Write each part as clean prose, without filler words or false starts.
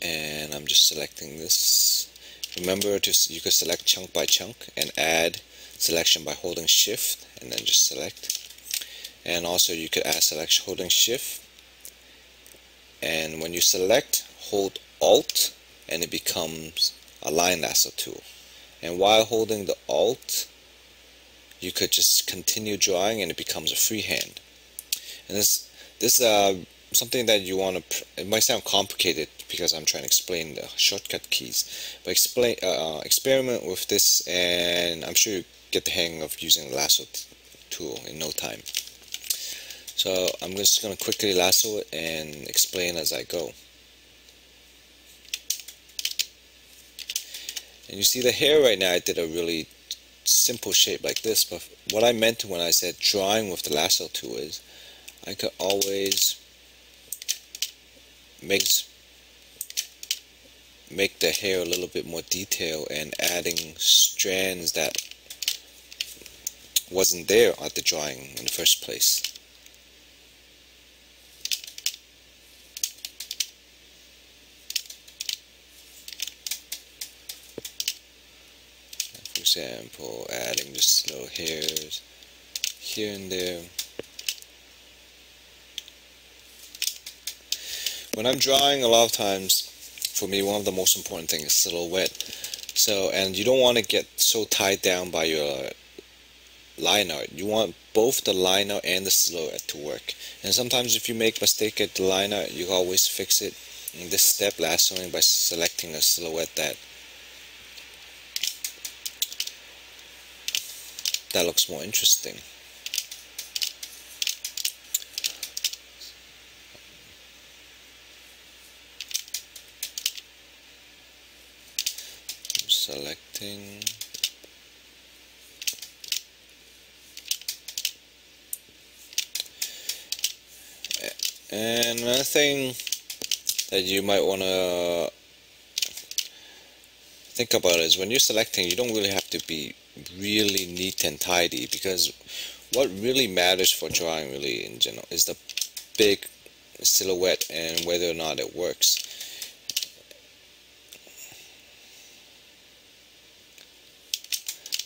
and I'm just selecting this. Remember you could select chunk by chunk and add selection by holding shift and then just select. And also you could add selection holding shift, and when you select, hold Alt and it becomes a line lasso tool. And while holding the Alt, you could just continue drawing and it becomes a freehand. And this something that you want to, it might sound complicated because I'm trying to explain the shortcut keys, but experiment with this and I'm sure you get the hang of using the lasso tool in no time. So I'm just going to quickly lasso it and explain as I go. And you see the hair right now, I did a really simple shape like this, but what I meant when I said drawing with the lasso tool is I could always make the hair a little bit more detailed and adding strands that wasn't there at the drawing in the first place. For example, adding just little hairs here and there. When I'm drawing, a lot of times, for me, one of the most important things is silhouette. So, and you don't want to get so tied down by your line art. You want both the line art and the silhouette to work. And sometimes if you make a mistake at the line art, you can always fix it in this step, lassoing, by selecting a silhouette that looks more interesting. Selecting. And another thing that you might want to think about is when you're selecting, you don't really have to be really neat and tidy, because what really matters for drawing really in general is the big silhouette and whether or not it works.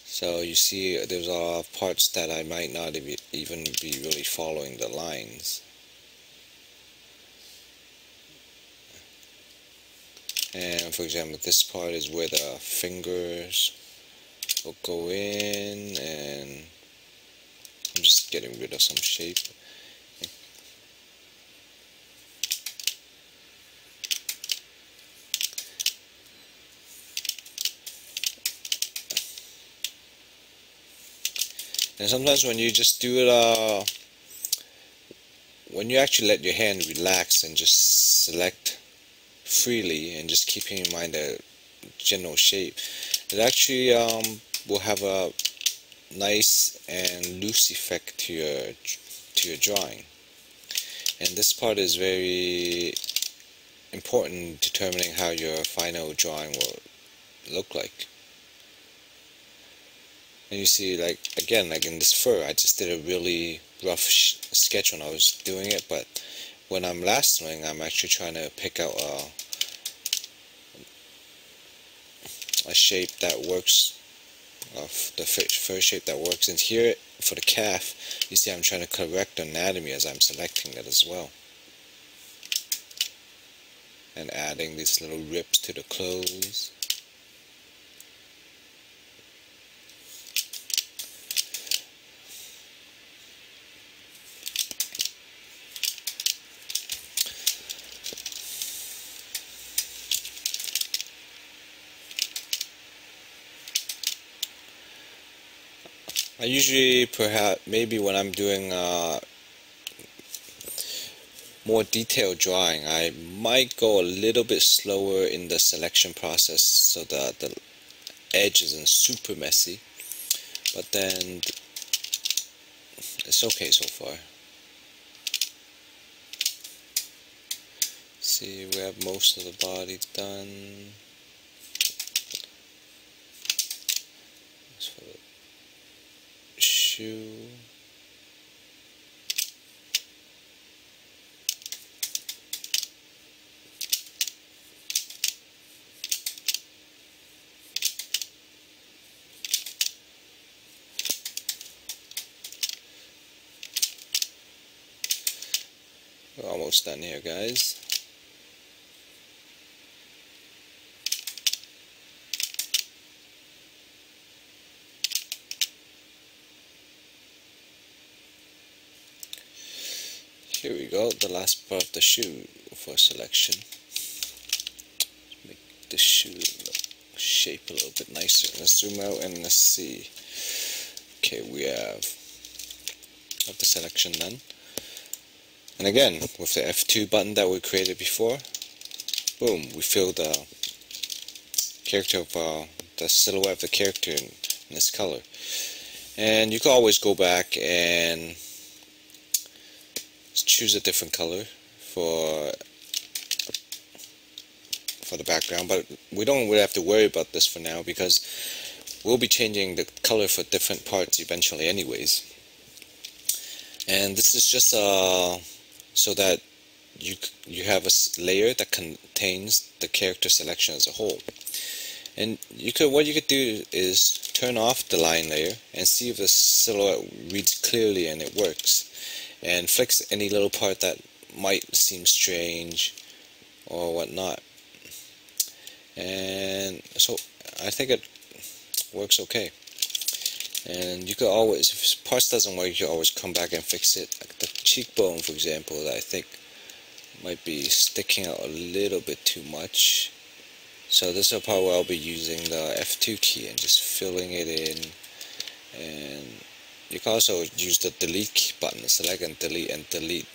So you see there's a lot of parts that I might not even be really following the lines. And for example, this part is where the fingers will go in, and I'm just getting rid of some shape. And sometimes when you just do it, when you actually let your hand relax and just select freely and just keeping in mind the general shape, it actually will have a nice and loose effect to your drawing. And this part is very important in determining how your final drawing will look like. And you see, like again, like in this fur, I just did a really rough sketch when I was doing it, but when I'm lassoing, I'm actually trying to pick out a shape that works, of the fur shape that works. And here for the calf, you see I'm trying to correct the anatomy as I'm selecting it as well, and adding these little rips to the clothes. I usually, perhaps, maybe when I'm doing more detailed drawing, I might go a little bit slower in the selection process so that the edge isn't super messy, but then it's okay so far. See, we have most of the body done. As for the shoe. almost done here, guys. Here we go, the last part of the shoe for selection. Make the shoe shape a little bit nicer. Let's zoom out and let's see. Okay, we have the selection done. And again, with the F2 button that we created before, boom, we fill the character of the silhouette of the character in this color. And you can always go back and choose a different color for the background, but we don't really have to worry about this for now because we'll be changing the color for different parts eventually anyways. And this is just so that you have a layer that contains the character selection as a whole. And what you could do is turn off the line layer and see if the silhouette reads clearly and it works, and fix any little part that might seem strange or whatnot. And so I think it works okay. And you could always, if parts doesn't work, you can always come back and fix it. Like the cheekbone, for example, that I think might be sticking out a little bit too much. So this is a part where I'll be using the F2 key and just filling it in. And you can also use the delete button, select and delete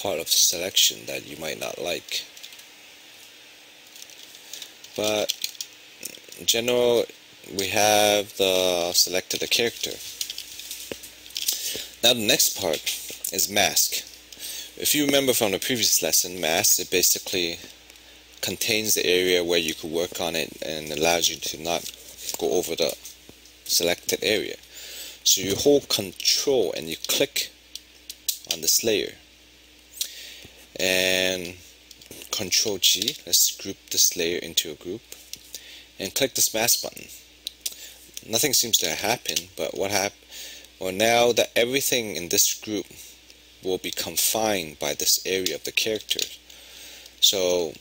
part of the selection that you might not like. But in general, we have selected the character. Now the next part is mask. If you remember from the previous lesson, mask, it basically contains the area where you could work on it and allows you to not go over the selected area. So you hold Control and you click on this layer, and Control G, let's group this layer into a group, and click this mask button. Nothing seems to happen, but what happened? Well, now that everything in this group will be confined by this area of the character. So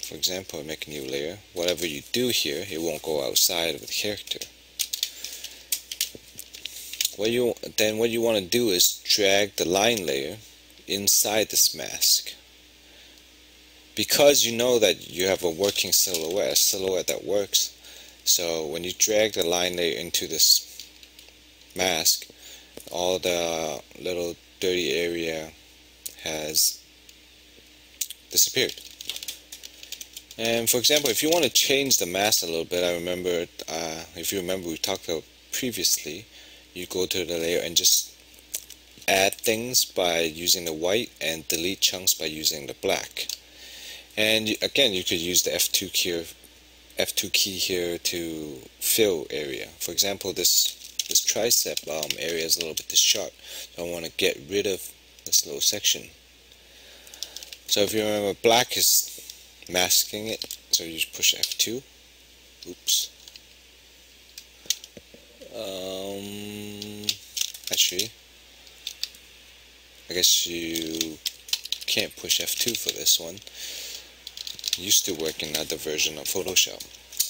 for example, make a new layer. Whatever you do here, it won't go outside of the character. What you want to do is drag the line layer inside this mask. Because you know that you have a working silhouette, a silhouette that works, so when you drag the line layer into this mask, all the little dirty area has disappeared. And for example, if you want to change the mask a little bit, I remember, if you remember, we talked about previously, you go to the layer and just add things by using the white and delete chunks by using the black. And again, you could use the F2 key here to fill area. For example, this tricep area is a little bit too sharp, so I want to get rid of this little section. So if you remember, black is masking it, so you just push F2. Oops. Actually, I guess you can't push F2 for this one. It used to work in other version of Photoshop.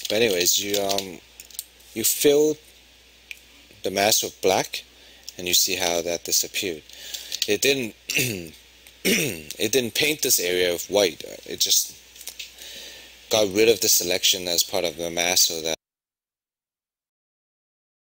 But anyways, you fill the mask with black, and you see how that disappeared. It didn't it didn't paint this area with white. It just got rid of the selection as part of the mask so that